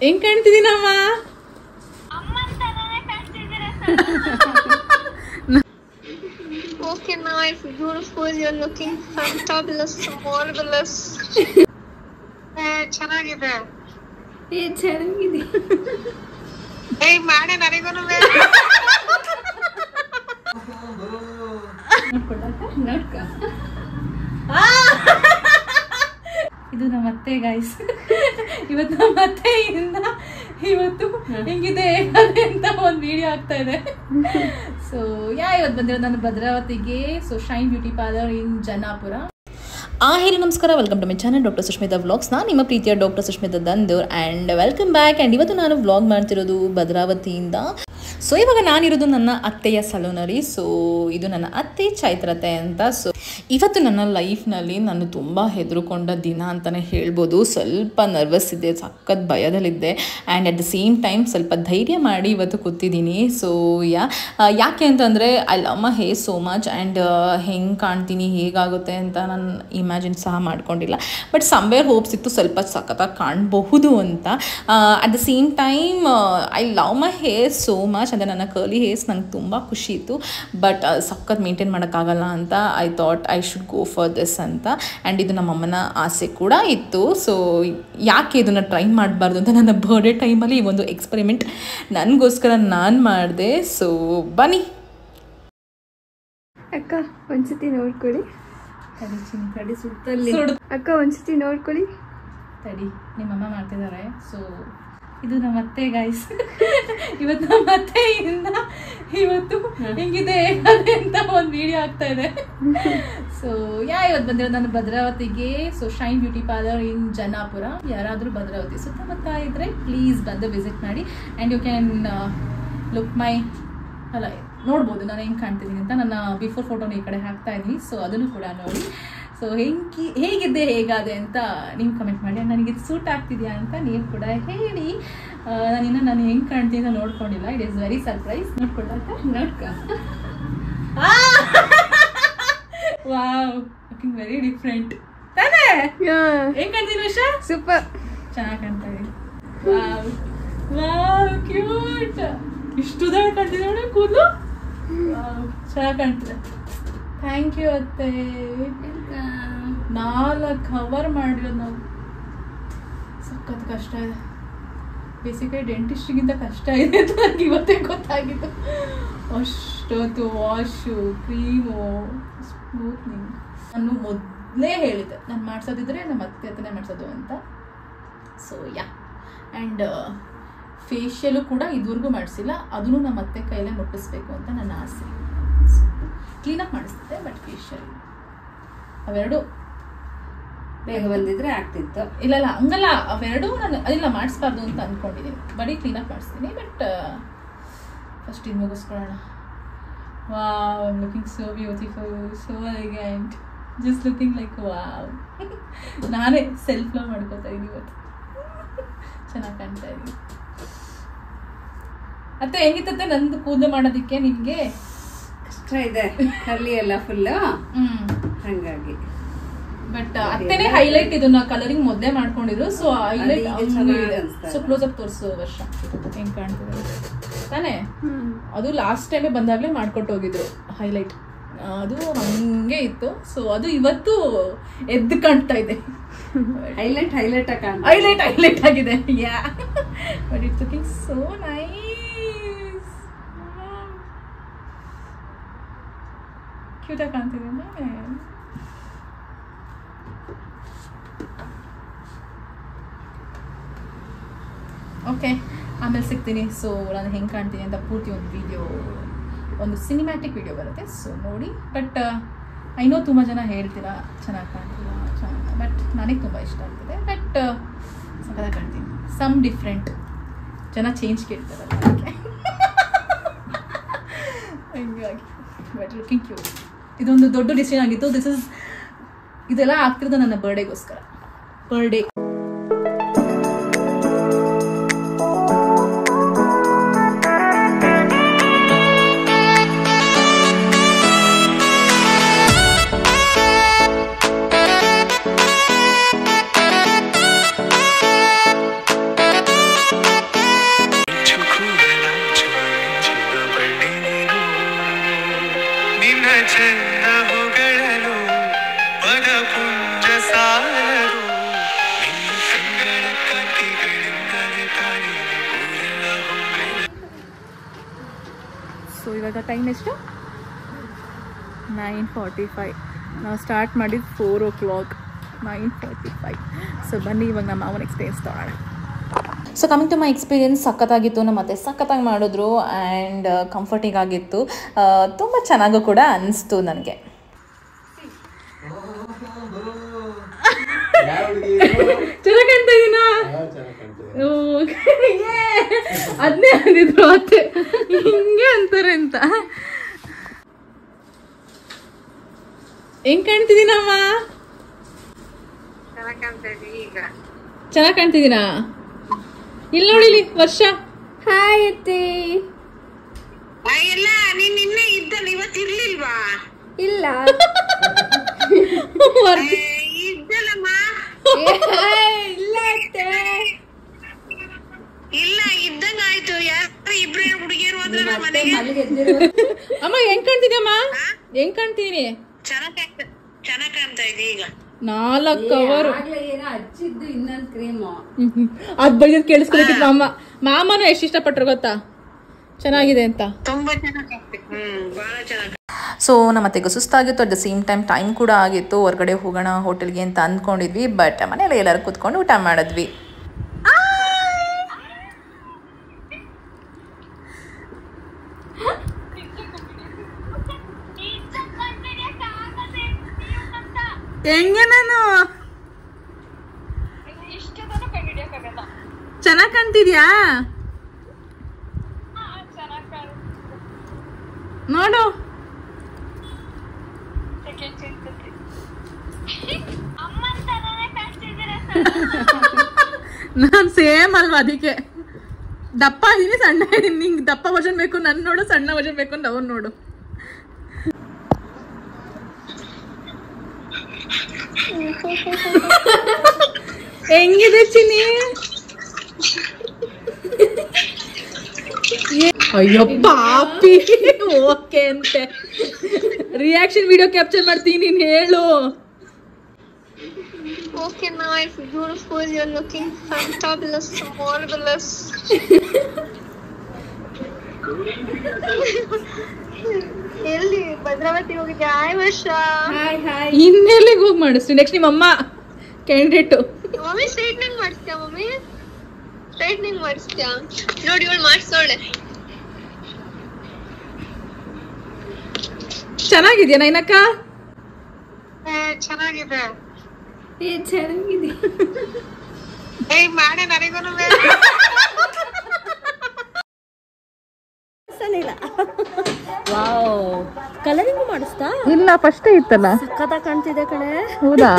ಹೆಂಗ್ ಕಾಣ್ತಿದ್ದೀನಮ್ಮ? Okay, nice, beautiful. You're looking fantabulous, marvelous. ಚೆನ್ನಾಗಿದೆ. ಚೆನ್ನಾಗಿದೆ. ಮಾಡೆ ನನಗೂನು ನೋಡ್ಕ. ಇದು ನಮ್ಮ ಅತ್ತೆ ಗೈಸ್. ಇವತ್ತು ನಮ್ಮ ಅತ್ತೆಯಿಂದ ಇವತ್ತು ಹೆಂಗಿದೆ ಹೇಗಾದೆ ಅಂತ ಒಂದು ವಿಡಿಯೋ ಆಗ್ತಾ ಇದೆ. ಸೊ ಇವತ್ತು ಬಂದಿರೋದು ನಾನು ಭದ್ರಾವತಿಗೆ. So shine beauty parlour in Jannapura. ಹೇಳಿ ನಮಸ್ಕಾರ, welcome to my channel doctor Sushmita vlogs. ನಾನು ನಿಮ್ಮ ಪ್ರೀತಿಯ doctor Sushmita Dandur and welcome back. And ಇವತ್ತು ನಾನು ವ್ಲಾಗ್ ಮಾಡ್ತಿರೋದು ಭದ್ರಾವತಿಯಿಂದ. ಸೊ ಇವಾಗ ನಾನಿರೋದು ನನ್ನ ಅತ್ತೆಯ ಸಲೂನಲ್ಲಿ. ಸೊ ಇದು ನನ್ನ ಅತ್ತೆ ಚೈತ್ರತೆ ಅಂತ. ಸೊ ಇವತ್ತು ನನ್ನ ಲೈಫ್ನಲ್ಲಿ ನಾನು ತುಂಬ ಹೆದರುಕೊಂಡ ದಿನ ಅಂತಲೇ ಹೇಳ್ಬೋದು. ಸ್ವಲ್ಪ ನರ್ವಸ್ ಇದ್ದೆ, ಸಖತ್ ಭಯದಲ್ಲಿದ್ದೆ. And at the same time ಸ್ವಲ್ಪ ಧೈರ್ಯ ಮಾಡಿ ಇವತ್ತು ಕೂತಿದ್ದೀನಿ. ಸೊ ಯಾಕೆ ಅಂತಂದರೆ I love my hair so much. And ಹೆಂಗೆ ಕಾಣ್ತೀನಿ, ಹೇಗಾಗುತ್ತೆ ಅಂತ ನಾನು ಇಮ್ಯಾಜಿನ್ ಸಹ ಮಾಡ್ಕೊಂಡಿಲ್ಲ. ಬಟ್ ಸಮ್ವೇರ್ ಹೋಪ್ಸ್ ಇತ್ತು ಸ್ವಲ್ಪ ಸಖತ್ತಾಗಿ ಕಾಣಬಹುದು ಅಂತ. At the same time I love my hair so much. ಅಂದರೆ ನನ್ನ ಕರ್ಲಿ ಹೇರ್ಸ್ ನಂಗೆ ತುಂಬ ಖುಷಿ ಇತ್ತು. ಬಟ್ ಸಖತ್ ಮೇಂಟೈನ್ ಮಾಡೋಕ್ಕಾಗಲ್ಲ ಅಂತ I thought I should go for this ಅಂತ. ಆ್ಯಂಡ್ ಇದು ನಮ್ಮಮ್ಮನ ಆಸೆ ಕೂಡ ಇತ್ತು. ಸೊ ಯಾಕೆ ಇದನ್ನು ಟ್ರೈ ಮಾಡಬಾರ್ದು ಅಂತ ನನ್ನ ಬರ್ಡೇ ಟೈಮಲ್ಲಿ ಈ ಒಂದು ಎಕ್ಸ್ಪೆರಿಮೆಂಟ್ ನನಗೋಸ್ಕರ ನಾನು ಮಾಡಿದೆ. ಸೊ ಬನ್ನಿ ಅಕ್ಕ ಒಂದ್ಸತಿ ನೋಡ್ಕೊಳ್ಳಿ. ತಡಿ ಸುತ್ತಲ್ಲಿ ಅಕ್ಕ ಒಂದ್ಸತಿ ನೋಡ್ಕೊಳ್ಳಿ. ತಡಿ ನಿಮ್ಮಮ್ಮ ಮಾಡ್ತಿದ್ದಾರೆ. ಸೊ ಇದು ನಮ್ಮ ಅತ್ತೆ ಗೈಸ್. ಇವತ್ತು ನಮ್ಮ ಅತ್ತೆಯಿಂದ ಇವತ್ತು ಹೆಂಗಿದೆ ಹೇಗಾದೆ ಅಂತ ಒಂದು ವಿಡಿಯೋ ಆಗ್ತಾ ಇದೆ. ಸೊ ಇವತ್ತು ಬಂದಿರೋದು ನಾನು ಭದ್ರಾವತಿಗೆ. So shine beauty parlour in Jannapura. ಯಾರಾದರೂ ಭದ್ರಾವತಿ ಸುತ್ತಮುತ್ತ ಇದ್ದರೆ ಪ್ಲೀಸ್ ಬಂದು ವಿಸಿಟ್ ಮಾಡಿ. ಆ್ಯಂಡ್ ಯು ಕ್ಯಾನ್ ಲುಕ್ ಮೈ ನೋಡ್ಬೋದು ನಾನು ಹೆಂಗೆ ಕಾಣ್ತಿದ್ದೀನಿ ಅಂತ. ನನ್ನ ಬಿಫೋರ್ ಫೋಟೋನ ಈ ಕಡೆ ಹಾಕ್ತಾ ಇದ್ದೀನಿ. ಸೊ ಅದನ್ನು ಕೂಡ ನೋಡಿ. ಸೊ ಹೇಗಿದ್ದೆ ಹೇಗಾದೆ ಅಂತ ನೀವು ಕಮೆಂಟ್ ಮಾಡಿ. ನನಗೆ ಇದು ಸೂಟ್ ಆಗ್ತಿದೆಯಾ ಅಂತ ನೀವು ಕೂಡ ಹೇಳಿ. ನಾನು ಹೆಂಗೆ ಕಾಣ್ತೀನಿ ಅಂತ ನೋಡ್ಕೊಂಡಿಲ್ಲ. It is very surprise. ನೋಡ್ಕ. ವಾವ್, ಲುಕಿಂಗ್ ವೆರಿ ಡಿಫ್ರೆಂಟ್ ತಾನೇ? ಹೆಂಗೆ ಕಾಣ್ತೀನಿ ವಿಷ? ಸೂಪರ್, ಚೆನ್ನಾಗಿ ಕಾಣ್ತಾ ಇದೀನಿ. Wow wow, cute. ಇಷ್ಟು ದೊಡ್ಡ ಕಾಣ್ತಿದೆ ನೋಡಿ ಕೂದಲು. ಚೆನ್ನಾಗಿ ಕಾಣ್ತಿದೆ. ಥ್ಯಾಂಕ್ ಯು ಅತ್ತೆ. 4 ಅವರ್ ಮಾಡಿರೋದು ನಾವು. ಸಖತ್ ಕಷ್ಟ ಇದೆ. ಬೇಸಿಕಲಿ ಡೆಂಟಿಸ್ಟ್ಗಿಂತ ಕಷ್ಟ ಇದೆ ಅಂತ ನನಗೆ ಇವತ್ತೇ ಗೊತ್ತಾಗಿತ್ತು. ಅಷ್ಟೊತ್ತು ವಾಶು, ಕ್ರೀಮು, ಸ್ಮೂತ್ನಿಂಗ್. ನಾನು ಮೊದಲೇ ಹೇಳಿದ್ದೆ ನಾನು ಮಾಡಿಸೋದಿದ್ರೆ ನಮ್ಮ ಅತ್ತೆ ಹತ್ರನೇ ಮಾಡಿಸೋದು ಅಂತ. ಸೊ ಆ್ಯಂಡ್ ಫೇಶಿಯಲು ಕೂಡ ಇದುವರೆಗೂ ಮಾಡಿಸಿಲ್ಲ. ಅದನ್ನು ನಮ್ಮ ಅತ್ತೆ ಕೈಲೇ ಮುಟ್ಟಿಸ್ಬೇಕು ಅಂತ ನನ್ನ ಆಸೆ. ಕ್ಲೀನಾಗಿ ಮಾಡಿಸ್ತಿದ್ದೆ, ಬಟ್ ಫೇಶಿಯಲ್ ಅವೆರಡು ಬೇಗ ಬಂದಿದ್ರೆ ಆಗ್ತಿತ್ತು. ಇಲ್ಲ ಹಂಗಲ್ಲ, ಅವೆರಡು ನಾನು ಅದಿಲ್ಲ ಮಾಡಿಸ್ಬಾರ್ದು ಅಂತ ಅಂದ್ಕೊಂಡಿದ್ದೀನಿ. ಬರೀ ಕ್ಲೀನಾಗಿ ಮಾಡಿಸ್ತೀನಿ. ಬಟ್ ಫಸ್ಟ್ ಇದು ಮುಗಿಸ್ಕೊಳ್ಳೋಣ. Wow, I am looking so beautiful, so elegant, just looking like wow. ನಾನೇ ಸೆಲ್ಫ್ ಲವ್ ಮಾಡ್ಕೋತಾ ಇದ್ದೀನಿ ಇವತ್ತು. ಚೆನ್ನಾಗಿ ಕಾಣ್ತಾ ಇದ್ದೀನಿ. ಅತ್ತೆ ಹೆಂಗಿತ್ತತ್ತೆ ನಂದು ಕೂದಲು ಮಾಡೋದಕ್ಕೆ? ನಿಮಗೆ ಕಷ್ಟ ಇದೆ, ಕರ್ಲಿ ಎಲ್ಲ ಫುಲ್ ಹಂಗಾಗಿ. ಬಟ್ ಅತ್ತೆನೇ ಹೈಲೈಟ್ ಇದನ್ನ ಕಲರಿಂಗ್ ಮೊದಲೇ ಮಾಡ್ಕೊಂಡಿದ್ರು. So highlight so close up ತೋರಿಸು ವರ್ಷ ಹೆಂಗ್ ಕಾಣ್ತಿದೆ ತಾನೇ? ಅದು ಲಾಸ್ಟ್ ಟೈಮೇ ಬಂದಾಗ್ಲೇ ಮಾಡ್ಕೊಟ್ಟು ಹೋಗಿದ್ರು ಹೈಲೈಟ್. ಅದು ಹಂಗೆ ಇತ್ತು. ಸೊ ಅದು ಇವತ್ತು ಎದ್ದು ಕಾಣ್ತಾ ಇದೆ. ಹೈಲೈಟ್ ಆಗಿದೆ. Yeah, but it's looking so nice. ಕ್ಯೂಟಾಗಿ ಕಾಣ್ತಿದೆ. ಓಕೆ, ಆಮೇಲೆ ಸಿಗ್ತೀನಿ. ಸೊ ನಾನು ಹೆಂಗೆ ಕಾಣ್ತೀನಿ ಅಂತ ಪೂರ್ತಿ ಒಂದು ವಿಡಿಯೋ, ಒಂದು ಸಿನಿಮ್ಯಾಟಿಕ್ ವಿಡಿಯೋ ಬರುತ್ತೆ. ಸೊ ನೋಡಿ. ಬಟ್ ಐ ನೋ ತುಂಬ ಜನ ಹೇಳ್ತೀರಾ ಚೆನ್ನಾಗಿ ಕಾಣ್ತಿಲ್ಲ, ಬಟ್ ನನಗೆ ತುಂಬ ಇಷ್ಟ ಆಗ್ತದೆ. ಬಟ್ ಸಕ್ಕತ್ತಾಗಿ ಕಾಣ್ತೀನಿ. ಸಮ್ ಡಿಫ್ರೆಂಟ್ ಜನ ಚೇಂಜ್ ಕೇಳ್ತಾರಲ್ಲ ಅದಕ್ಕೆ. ಹಂಗಾಗಿ ಬಟ್ ಲುಕಿಂಗ್ ಕ್ಯೂಟ್. ಇದೊಂದು ದೊಡ್ಡ ಡಿಸಿಷನ್ ಆಗಿತ್ತು. ಇದೆಲ್ಲ ಆಗ್ತಿರೋದು ನನ್ನ ಬರ್ಡೇಗೋಸ್ಕರ. ಬರ್ಡೇ ಇವಾಗ ಟೈಮ್ ಎಷ್ಟು? 9:45. ನಾವು ಸ್ಟಾರ್ಟ್ ಮಾಡಿದ್ದು 4 o'clock. 9:45. ಸೊ ಬನ್ನಿ ಇವಾಗ ನಮ್ಮ ಮಾವನ ಎಕ್ಸ್ಪೀರಿಯನ್ಸ್ ತೊಗೊಳ್ಳೋಣ. So coming to my experience ಸಖತ್ತಾಗಿತ್ತು. ನಮ್ಮ ಅತ್ತೆ ಸಖತ್ತಾಗಿ ಮಾಡಿದ್ರು ಆ್ಯಂಡ್ ಕಂಫರ್ಟಿಂಗ್ ಆಗಿತ್ತು. ತುಂಬ ಚೆನ್ನಾಗೂ ಕೂಡ ಅನಿಸ್ತು ನನಗೆ. ಚೆನ್ನಾಗಿ ಕಾಣ್ತಾ ಇದೀನಾ? ಅದನ್ನೇ ಅಂದಿದ್ರು ಅತ್ತೆ, ಹಿಂಗೆ ಅಂತಾರೆ ಅಂತ. ಹೆಂಗ್ ಕಾಣ್ತಿದ್ದೀನಮ್ಮ? ಚೆನ್ನಾಗಿ ಕಾಣ್ತಿದ್ದೀನಾ? ಇಲ್ಲಿ ನೋಡಿಲಿ ವರ್ಷ. ಹಾಯ್ ಅತ್ತೆ. ಇಲ್ಲ ನೀನ್ ನಿನ್ನೆ ಇದ್ದಲ್ಲ, ಇವತ್ತು ಇರ್ಲಿಲ್ವಾ? ಇಲ್ಲ ಇದ್ದಲ್ಲಮ್ಮ. ಇಲ್ಲ ಅತ್ತೆ, ಇಲ್ಲ ಇದ್ದಂಗ ಆಯ್ತು. ಯಾರು ಇಬ್ರು ಹುಡುಗಿಯರು ಹೋದ್ರೆ ನಮ್ಮ ಮನೆಗೆ. ಅಮ್ಮ ಹೆಂಗ್ ಕಾಣ್ತಿದ್ಯಮ್ಮ? ಹೆಂಗ್ ಕಾಣ್ತೀನಿ? ಚೆನ್ನಾಗ್ ಕಾಣ್ತಾ ಇದೆ. ಈಗ 4 ಅವರ್ ಹಚ್ಚಿದ್ದು ಇನ್ನೊಂದು ಕ್ರೀಮು ಅದ್ ಬೈದ್ ಕೇಳಿಸ್ಕೊಬೇಕಿತ್ತು. ಮಾಮನು ಎಷ್ಟು ಇಷ್ಟಪಟ್ರು ಗೊತ್ತಾ ಚೆನ್ನಾಗಿದೆ ಅಂತ. ತುಂಬಾ ಚೆನ್ನಾಗಿ ಬಹಳ ಚೆನ್ನಾಗಿ. ಸೊ ನಮ್ಮ ಅತ್ತೆಗೂ ಸುಸ್ತಾಗಿತ್ತು. ಅಟ್ ದ ಸೇಮ್ ಟೈಮ್ ಕೂಡ ಆಗಿತ್ತು. ಹೊರಗಡೆ ಹೋಗೋಣ ಹೋಟೆಲ್ಗೆ ಅಂತ ಅಂದ್ಕೊಂಡಿದ್ವಿ. ಬಟ್ ಮನೇಲಿ ಎಲ್ಲರೂ ಕೂತ್ಕೊಂಡು ಊಟ ಮಾಡಿದ್ವಿ. ಹೆಂಗೆ ನಾನು ಚೆನ್ನಾಗಿ ಕಾಣ್ತಿದ್ಯಾ ನೋಡು. ನಾನು ಸೇಮ್ ಅಲ್ವಾ, ಅದಕ್ಕೆ ದಪ್ಪ ಇದೀನಿ ಸಣ್ಣ ಇದೀನಿ. ನಿಂಗೆ ದಪ್ಪ ವಜನ್ ಬೇಕು, ನನ್ ನೋಡು ಸಣ್ಣ ವಜನ್ ಬೇಕು ಅಂತ ಅವ್ನು ನೋಡು. ಹೆಂಗಿದೆ ಚಿನಿ? ಅಯ್ಯೋ ಪಾಪಿ. ಓಕೆ ಅಂತೆ, ರಿಯಾಕ್ಷನ್ ವಿಡಿಯೋ ಕ್ಯಾಪ್ಚರ್ ಮಾಡ್ತೀನಿ, ನೀನ್ ಹೇಳು. Okay, nice, beautiful. You're looking fantabulous, marvelous. ಎಲ್ಲಿ ಭದ್ರಾವತಿ ಹೋಗಿದ್ದೆ? ಹಾಯ್ ವರ್ಷಾ. Hi hi. ಇನ್ನೆಲ್ಲಿಗೆ ಹೋಗಿ ಮಾಡಿಸ್ತೀನಿ ನೆಕ್ಸ್ಟ್? ನಿಮ್ಮ ಅಮ್ಮ ಕ್ಯಾಂಡಿಡೇಟ್. ಮಮ್ಮಿ ಸ್ಟ್ರೈಟ್ನಿಂಗ್ ಮಾಡಿಸ್ತೀಯಾ? ಮಮ್ಮಿ ಸ್ಟ್ರೈಟ್ನಿಂಗ್ ಮಾಡಿಸ್ತೀಯಾ? ನೋಡಿ ಇವಳು ಮಾಡಿಸೋಳೆ. ಚೆನ್ನಾಗಿದ್ಯಾ ನೈನಕ್ಕ? ಚೆನ್ನಾಗಿದೆ. ಚೆನ್ನಾಗಿದೆ. ಏಯ್ ಮಾಡೆ ನನಗೂನು ವಾವ್, ಕಲರಿಂಗು ಮಾಡಿಸ್ತಾ? ಇಲ್ಲ ಫಸ್ಟ್ ಇತ್ತಲ್ಲ. ಸಕ್ಕತ್ತಾಗಿ ಕಾಣ್ತಿದೆ ಕಣೆ. ಹೌದಾ?